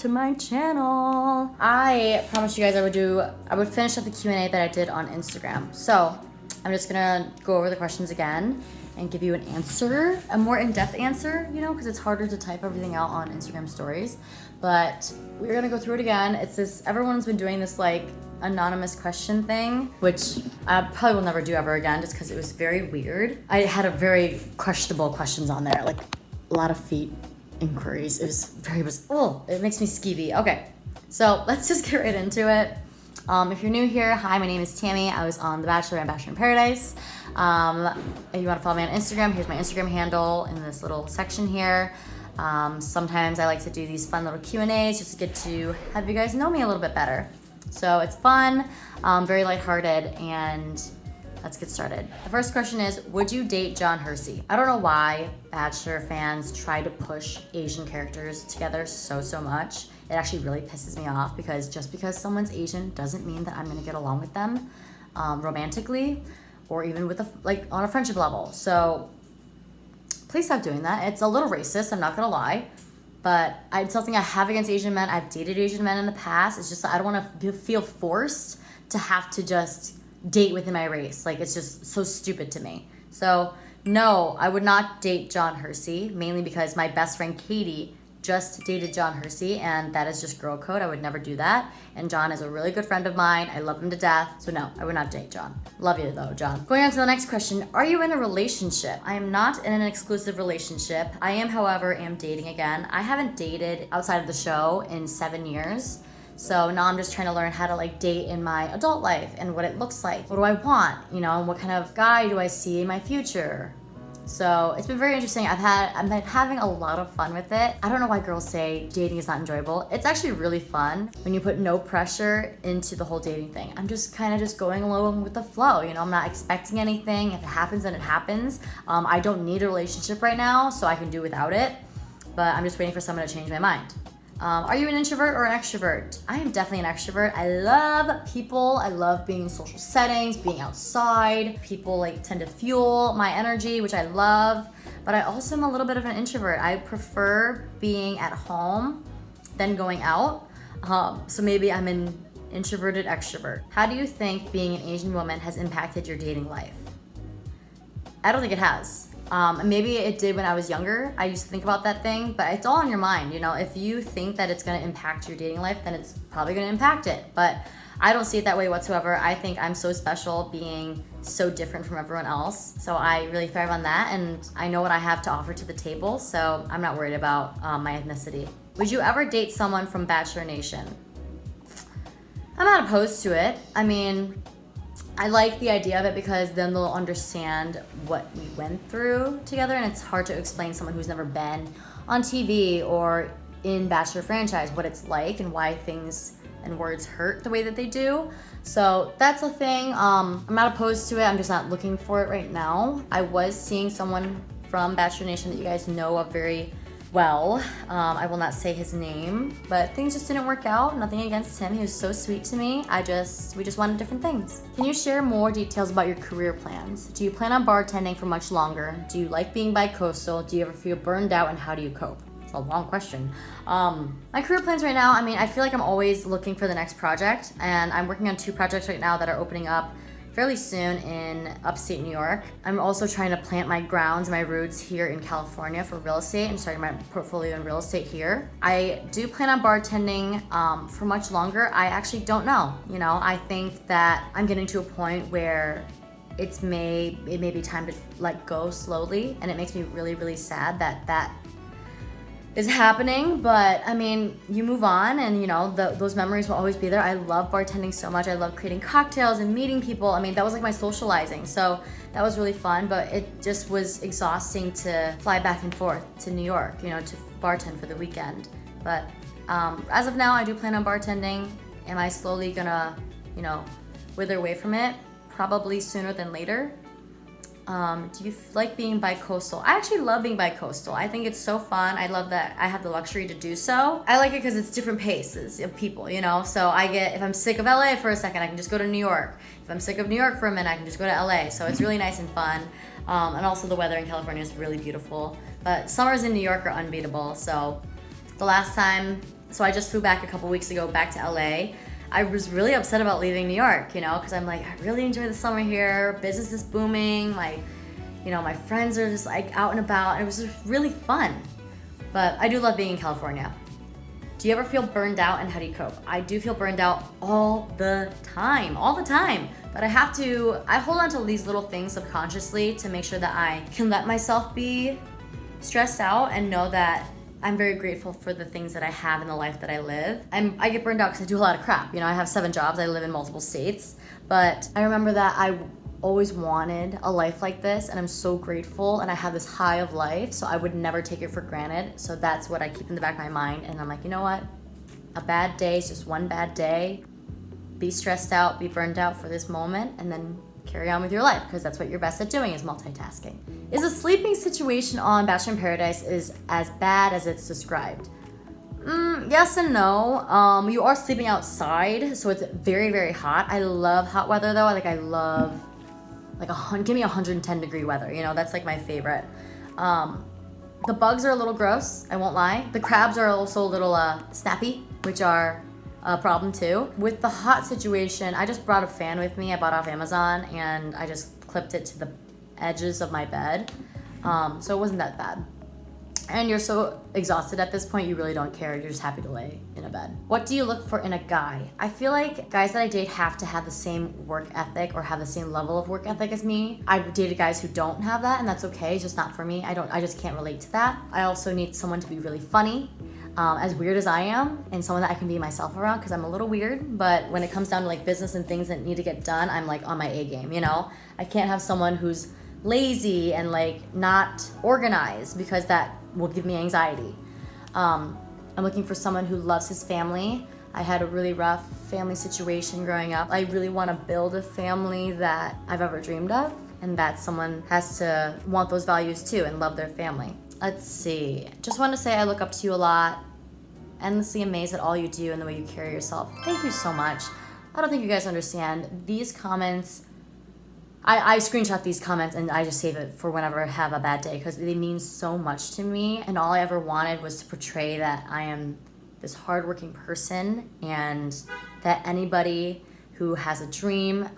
to my channel. I promised you guys I would finish up the Q&A that I did on Instagram. So I'm just gonna go over the questions again and give you an answer, a more in-depth answer, you know, because it's harder to type everything out on Instagram stories. But we're gonna go through it again. It's this, everyone's been doing this like anonymous question thing, which I probably will never do ever again just because it was very weird. I had a very questionable questions on there, like a lot of feet inquiries. It was very, it makes me skeevy. Okay, so let's just get right into it. If you're new here, hi, my name is Tammy. I was on The Bachelor and Bachelor in Paradise. If you want to follow me on Instagram, here's my Instagram handle in this little section here. Sometimes I like to do these fun little Q&As just to get to have you guys know me a little bit better. So it's fun, very lighthearted, and let's get started. The first question is, would you date 𝙤𝙤𝙩𝙤? I don't know why Bachelor fans try to push Asian characters together so much. It actually really pisses me off because just because someone's Asian doesn't mean that I'm gonna get along with them romantically or even with on a friendship level. So please stop doing that. It's a little racist, I'm not gonna lie. But it's something I have against Asian men. I've dated Asian men in the past. It's just I don't want to feel forced to have to just date within my race. Like, it's just so stupid to me. So no, I would not date 𝙤𝙤𝙩𝙤, mainly because my best friend Katie just dated 𝙤𝙤𝙩𝙤, and that is just girl code. I would never do that. And John is a really good friend of mine. I love him to death. So no, I would not date John. Love you though, John. Going on to the next question. Are you in a relationship? I am not in an exclusive relationship. I am, however, dating again. I haven't dated outside of the show in 7 years. So now I'm just trying to learn how to like date in my adult life and what it looks like. What do I want? You know, and what kind of guy do I see in my future? So it's been very interesting. I've been having a lot of fun with it. I don't know why girls say dating is not enjoyable. It's actually really fun when you put no pressure into the whole dating thing. I'm just kind of just going along with the flow. You know, I'm not expecting anything. If it happens, then it happens. I don't need a relationship right now, so I can do without it. But I'm just waiting for someone to change my mind. Are you an introvert or an extrovert? I am definitely an extrovert. I love people. I love being in social settings, being outside. People like tend to fuel my energy, which I love. But I also am a little bit of an introvert. I prefer being at home than going out. So maybe I'm an introverted extrovert. How do you think being an Asian woman has impacted your dating life? I don't think it has. Maybe it did when I was younger. I used to think about that thing, but it's all in your mind. You know, if you think that it's gonna impact your dating life, then it's probably gonna impact it. But I don't see it that way whatsoever. I think I'm so special being so different from everyone else. So I really thrive on that, and I know what I have to offer to the table, so I'm not worried about my ethnicity. Would you ever date someone from Bachelor Nation? I'm not opposed to it. I mean, I like the idea of it because then they'll understand what we went through together, and it's hard to explain to someone who's never been on TV or in Bachelor Franchise what it's like and why things and words hurt the way that they do. So that's a thing. I'm not opposed to it. I'm just not looking for it right now. I was seeing someone from Bachelor Nation that you guys know of very well. I will not say his name, but things just didn't work out. Nothing against him. He was so sweet to me. We just wanted different things. Can you share more details about your career plans? Do you plan on bartending for much longer? Do you like being bi-coastal? Do you ever feel burned out, and how do you cope? It's a long question. My career plans right now, I mean, I feel like I'm always looking for the next project, and I'm working on 2 projects right now that are opening up fairly soon in upstate New York. I'm also trying to plant my grounds, my roots here in California for real estate and starting my portfolio in real estate here. I do plan on bartending for much longer. I actually don't know. You know, I think that I'm getting to a point where it may be time to let go slowly, and it makes me really sad that is happening. But I mean, you move on, and you know, those memories will always be there. I love bartending so much. I love creating cocktails and meeting people. I mean, that was like my socializing, so that was really fun, but it just was exhausting to fly back and forth to New York, you know, to bartend for the weekend. But as of now, I do plan on bartending. Am I slowly gonna, you know, wither away from it? Probably sooner than later. Do you like being bi-coastal? I actually love being bi-coastal. I think it's so fun. I love that I have the luxury to do so. I like it because it's different paces of people, you know? So if I'm sick of LA for a second, I can just go to New York. If I'm sick of New York for a minute, I can just go to LA. So it's really nice and fun. And also the weather in California is really beautiful. But summers in New York are unbeatable. So the last time So I just flew back a couple weeks ago back to LA. I was really upset about leaving New York, you know, because I'm like, I really enjoy the summer here. Business is booming. My friends are just like out and about, and it was just really fun. But I do love being in California. Do you ever feel burned out, and how do you cope? I do feel burned out all the time. But I hold on to these little things subconsciously to make sure that I can let myself be stressed out and know that I'm very grateful for the things that I have in the life that I live. I get burned out because I do a lot of crap. You know, I have 7 jobs, I live in multiple states, but I remember that I always wanted a life like this, and I'm so grateful, and I have this high of life, so I would never take it for granted. So that's what I keep in the back of my mind, and I'm like, you know what? A bad day is just one bad day. Be stressed out, be burned out for this moment, and then carry on with your life, because that's what you're best at doing, is multitasking. Is the sleeping situation on Bachelor in Paradise is as bad as it's described? Yes and no. You are sleeping outside, so it's very, very hot. I love hot weather though. I love give me 110-degree weather. You know, that's like my favorite. The bugs are a little gross, I won't lie. The crabs are also a little snappy, which are a problem too. With the hot situation, I just brought a fan with me. I bought off Amazon, and I just clipped it to the edges of my bed. So it wasn't that bad. And you're so exhausted at this point, you really don't care. You're just happy to lay in a bed. What do you look for in a guy? I feel like guys that I date have to have the same work ethic or have the same level of work ethic as me. I've dated guys who don't have that, and that's okay. It's just not for me. I just can't relate to that. I also need someone to be really funny, as weird as I am, and someone that I can be myself around, because I'm a little weird. But when it comes down to like business and things that need to get done, I'm like on my A game, you know? I can't have someone who's lazy and like not organized, because that will give me anxiety. I'm looking for someone who loves his family. I had a really rough family situation growing up. I really want to build a family that I've ever dreamed of, and that someone has to want those values too and love their family. Let's see. Just want to say I look up to you a lot. Endlessly amazed at all you do and the way you carry yourself. Thank you so much. I don't think you guys understand. These comments, I screenshot these comments and I just save it for whenever I have a bad day, because they mean so much to me, and all I ever wanted was to portray that I am this hardworking person, and that anybody who has a dream,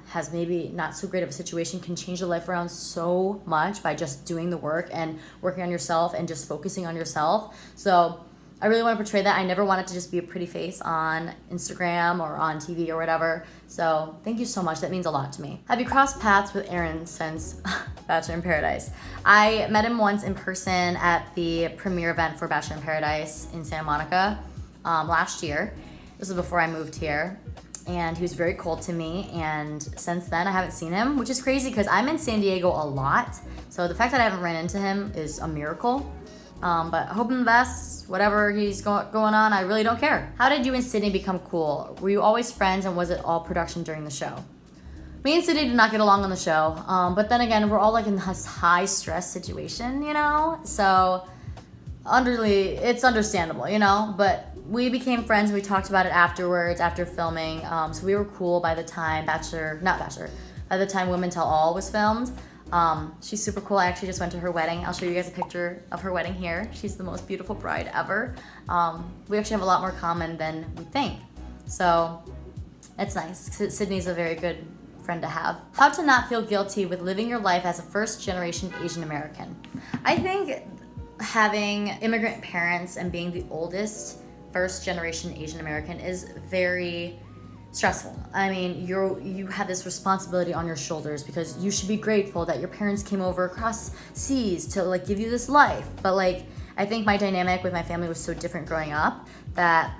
has maybe not so great of a situation, can change their life around so much by just doing the work and working on yourself and just focusing on yourself. So I really want to portray that. I never wanted to just be a pretty face on Instagram or on TV or whatever. So thank you so much. That means a lot to me. Have you crossed paths with Aaron since Bachelor in Paradise? I met him once in person at the premiere event for Bachelor in Paradise in Santa Monica last year. This was before I moved here. And he was very cold to me, and since then I haven't seen him, which is crazy because I'm in San Diego a lot. So the fact that I haven't ran into him is a miracle. But I hope him the best, whatever he's going on, I really don't care. How did you and Sydney become cool? Were you always friends, and was it all production during the show? Me and Sydney did not get along on the show, but then again, we're all like in this high stress situation, you know? So it's understandable, you know? But we became friends, we talked about it afterwards, after filming, so we were cool by the time by the time Women Tell All was filmed. She's super cool. I actually just went to her wedding. I'll show you guys a picture of her wedding here. She's the most beautiful bride ever. We actually have a lot more common than we think. So it's nice. Sydney's a very good friend to have. How to not feel guilty with living your life as a first-generation Asian American. I think having immigrant parents and being the oldest first-generation Asian American is very stressful. I mean, you have this responsibility on your shoulders because you should be grateful that your parents came over across seas to like give you this life. But like, I think my dynamic with my family was so different growing up that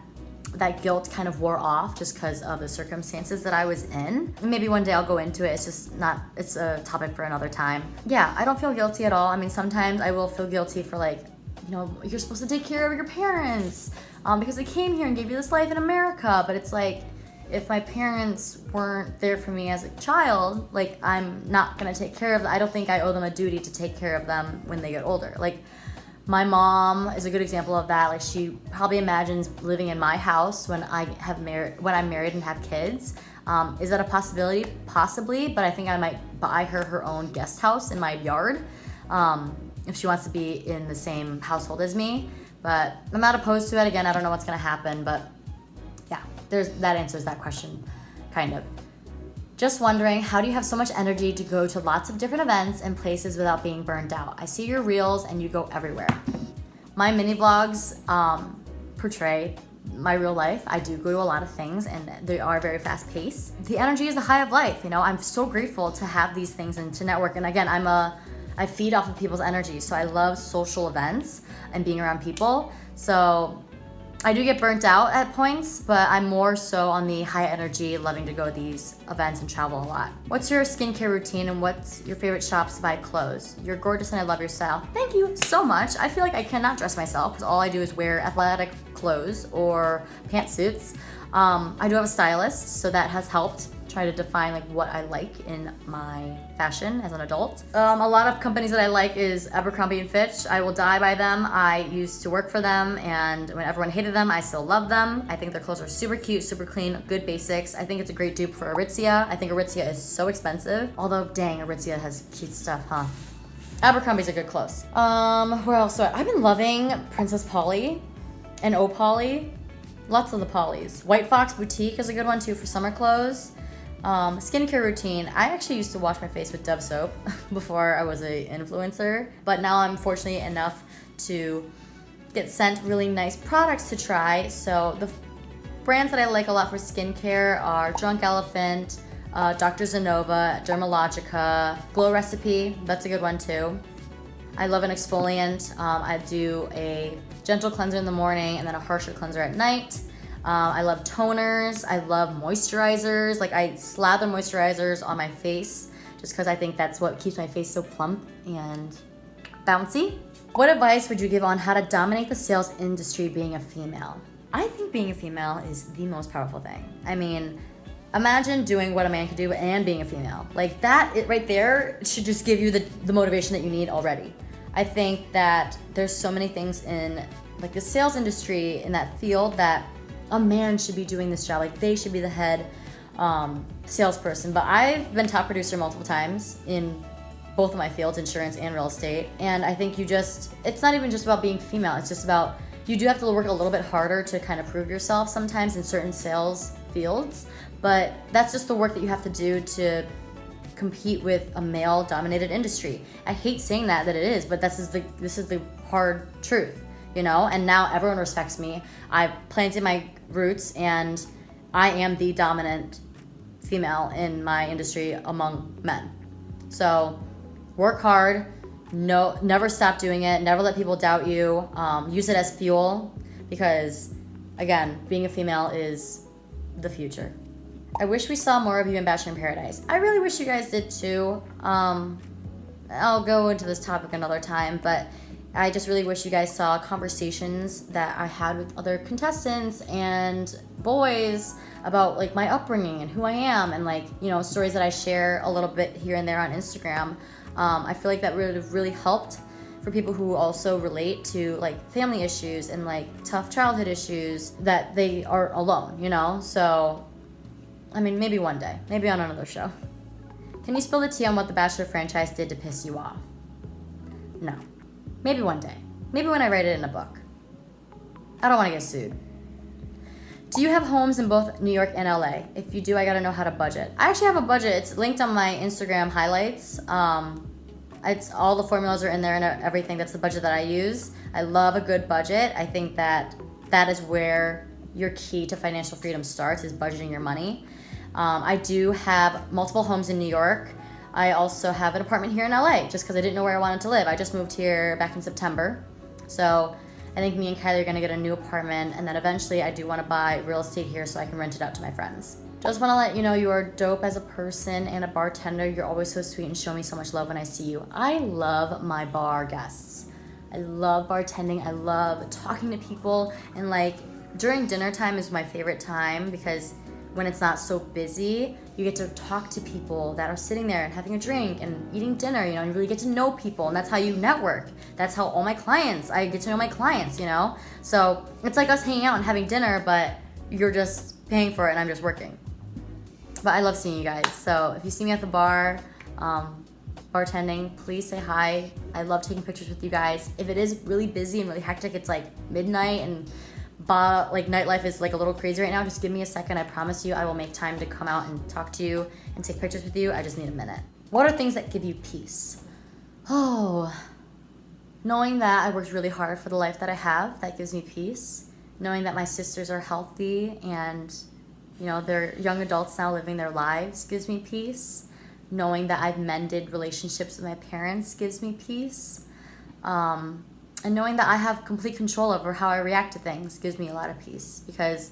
guilt kind of wore off just because of the circumstances that I was in. Maybe one day I'll go into it. It's a topic for another time. Yeah, I don't feel guilty at all. I mean, sometimes I will feel guilty for like, you know, you're supposed to take care of your parents because they came here and gave you this life in America. But it's like, if my parents weren't there for me as a child, like I'm not gonna take care of them. I don't think I owe them a duty to take care of them when they get older. Like my mom is a good example of that. Like she probably imagines living in my house when I'm married and have kids. Is that a possibility? Possibly, but I think I might buy her own guest house in my yard if she wants to be in the same household as me. But I'm not opposed to it. Again, I don't know what's gonna happen, but yeah, that answers that question, kind of. Just wondering, how do you have so much energy to go to lots of different events and places without being burned out? I see your reels and you go everywhere. My mini vlogs portray my real life. I do go to a lot of things and they are very fast paced. The energy is the high of life, you know? I'm so grateful to have these things and to network. And again, I feed off of people's energy. So I love social events and being around people. So I do get burnt out at points, but I'm more so on the high energy, loving to go to these events and travel a lot. What's your skincare routine and what's your favorite shops to buy clothes? You're gorgeous and I love your style. Thank you so much. I feel like I cannot dress myself because all I do is wear athletic clothes or pantsuits. I do have a stylist, so that has helped try to define like what I like in my fashion as an adult. A lot of companies that I like is Abercrombie & Fitch. I will die by them. I used to work for them, and when everyone hated them, I still love them. I think their clothes are super cute, super clean, good basics. I think it's a great dupe for Aritzia. I think Aritzia is so expensive, although dang, Aritzia has cute stuff, huh? Abercrombie's a good close. Where else? So I've been loving Princess Polly and O Polly. Lots of the Pollys. White Fox Boutique is a good one too for summer clothes. Skincare routine. I actually used to wash my face with Dove soap before I was an influencer, but now I'm fortunate enough to get sent really nice products to try. So the brands that I like a lot for skincare are Drunk Elephant, Dr. Zenova, Dermalogica, Glow Recipe. That's a good one too. I love an exfoliant. I do a gentle cleanser in the morning and then a harsher cleanser at night. I love toners. I love moisturizers. Like I slather moisturizers on my face just because I think that's what keeps my face so plump and bouncy. What advice would you give on how to dominate the sales industry being a female? I think being a female is the most powerful thing. I mean, imagine doing what a man can do and being a female. Like that right there should just give you the motivation that you need already. I think that there's so many things in like the sales industry in that field that a man should be doing this job. Like they should be the head salesperson. But I've been top producer multiple times in both of my fields, insurance and real estate. And I think it's not even just about being female. It's just about, you do have to work a little bit harder to kind of prove yourself sometimes in certain sales fields. But that's just the work that you have to do to compete with a male dominated industry. I hate saying that it is, but this is the hard truth. You know, and now everyone respects me. I've planted my roots and I am the dominant female in my industry among men. So work hard, never stop doing it, never let people doubt you, use it as fuel because again, being a female is the future. I wish we saw more of you in Bachelor in Paradise. I really wish you guys did too. I'll go into this topic another time, but I just really wish you guys saw conversations that I had with other contestants and boys about like my upbringing and who I am and like, you know, stories that I share a little bit here and there on Instagram. I feel like that would have really helped for people who also relate to like family issues and like tough childhood issues that they are alone, you know? So, I mean, maybe one day, maybe on another show. Can you spill the tea on what the Bachelor franchise did to piss you off? No. Maybe one day. Maybe when I write it in a book. I don't want to get sued. Do you have homes in both New York and LA? If you do, I gotta know how to budget. I actually have a budget. It's linked on my Instagram highlights. It's all the formulas are in there and everything. That's the budget that I use. I love a good budget. I think that is where your key to financial freedom starts, is budgeting your money. I do have multiple homes in New York. I also have an apartment here in LA just because I didn't know where I wanted to live. I just moved here back in September. So I think me and Kylie are gonna get a new apartment, and then eventually I do wanna buy real estate here so I can rent it out to my friends. Just wanna let you know you are dope as a person and a bartender. You're always so sweet and show me so much love when I see you. I love my bar guests. I love bartending. I love talking to people, and like during dinner time is my favorite time because when it's not so busy, you get to talk to people that are sitting there and having a drink and eating dinner, you know, and you really get to know people, and that's how you network. That's how I get to know my clients, you know? So it's like us hanging out and having dinner, but you're just paying for it and I'm just working. But I love seeing you guys. So if you see me at the bar bartending, please say hi. I love taking pictures with you guys. If it is really busy and really hectic, it's like midnight and like nightlife is like a little crazy right now, just give me a second. I promise you I will make time to come out and talk to you and take pictures with you. I just need a minute. What are things that give you peace? Oh, knowing that I worked really hard for the life that I have, that gives me peace. Knowing that my sisters are healthy and, you know, they're young adults now living their lives gives me peace. Knowing that I've mended relationships with my parents gives me peace. And knowing that I have complete control over how I react to things gives me a lot of peace. Because,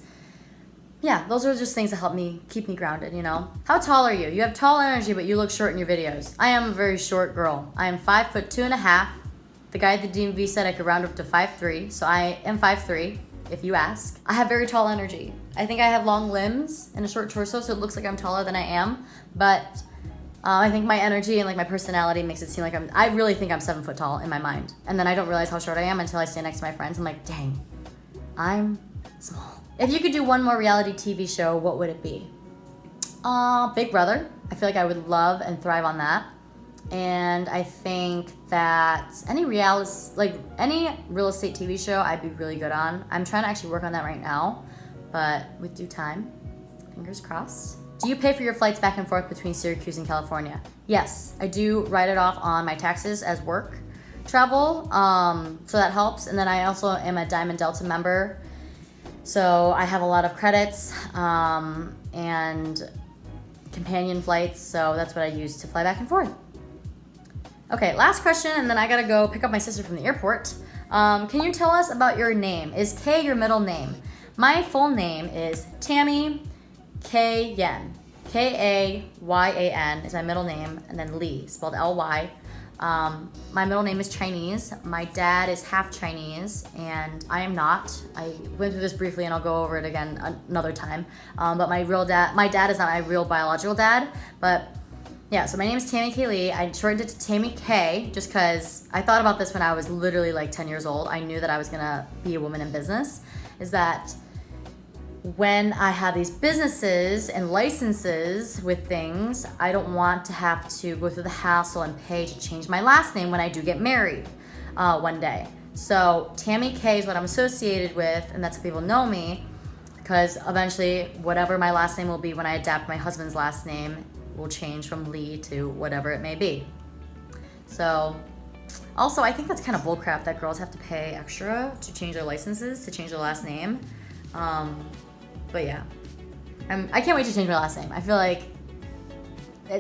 yeah, those are just things that help me keep me grounded, you know? How tall are you? You have tall energy, but you look short in your videos. I am a very short girl. I am 5'2.5". The guy at the DMV said I could round up to 5'3", so I am 5'3", if you ask. I have very tall energy. I think I have long limbs and a short torso, so it looks like I'm taller than I am, but I think my energy and like my personality makes it seem like I really think I'm 7 foot tall in my mind. And then I don't realize how short I am until I stand next to my friends. I'm like, dang, I'm small. If you could do one more reality TV show, what would it be? Big Brother. I feel like I would love and thrive on that. And I think that any real estate TV show I'd be really good on. I'm trying to actually work on that right now, but with due time, fingers crossed. Do you pay for your flights back and forth between Syracuse and California? Yes, I do write it off on my taxes as work travel, so that helps. And then I also am a Diamond Delta member, so I have a lot of credits and companion flights, so that's what I use to fly back and forth. Okay, last question, and then I gotta go pick up my sister from the airport. Can you tell us about your name? Is K your middle name? My full name is Tammy 𝘾𝙤𝙣𝙩. K-A-Y-A-N is my middle name, and then Lee, spelled L-Y. My middle name is Chinese. My dad is half Chinese, and I am not. I went through this briefly, and I'll go over it again another time. But my dad is not my real biological dad, but yeah, so my name is Tammy 𝘾𝙤𝙣𝙩. I shortened it to Tammy K just because I thought about this when I was literally like 10 years old. I knew that I was gonna be a woman in business. Is that when I have these businesses and licenses with things, I don't want to have to go through the hassle and pay to change my last name when I do get married one day. So Tammy K is what I'm associated with, and that's how people know me, because eventually whatever my last name will be when I adapt my husband's last name will change from Lee to whatever it may be. So also I think that's kind of bullcrap that girls have to pay extra to change their licenses, to change their last name. But yeah, I can't wait to change my last name. I feel like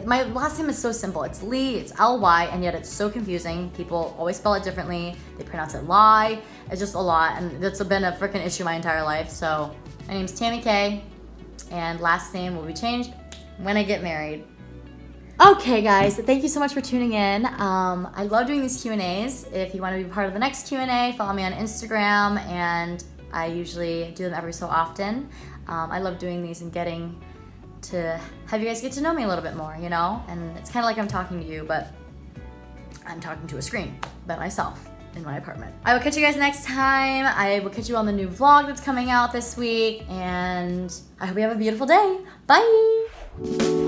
my last name is so simple. It's Lee, it's L-Y, and yet it's so confusing. People always spell it differently. They pronounce it lie. It's just a lot, and that's been a freaking issue my entire life. So my name's Tammy K, and last name will be changed when I get married. Okay guys, thank you so much for tuning in. I love doing these Q&As. If you want to be part of the next Q&A, follow me on Instagram, and I usually do them every so often. I love doing these and getting to have you guys get to know me a little bit more, you know? And it's kind of like I'm talking to you, but I'm talking to a screen by myself in my apartment. I will catch you guys next time. I will catch you on the new vlog that's coming out this week, and I hope you have a beautiful day. Bye!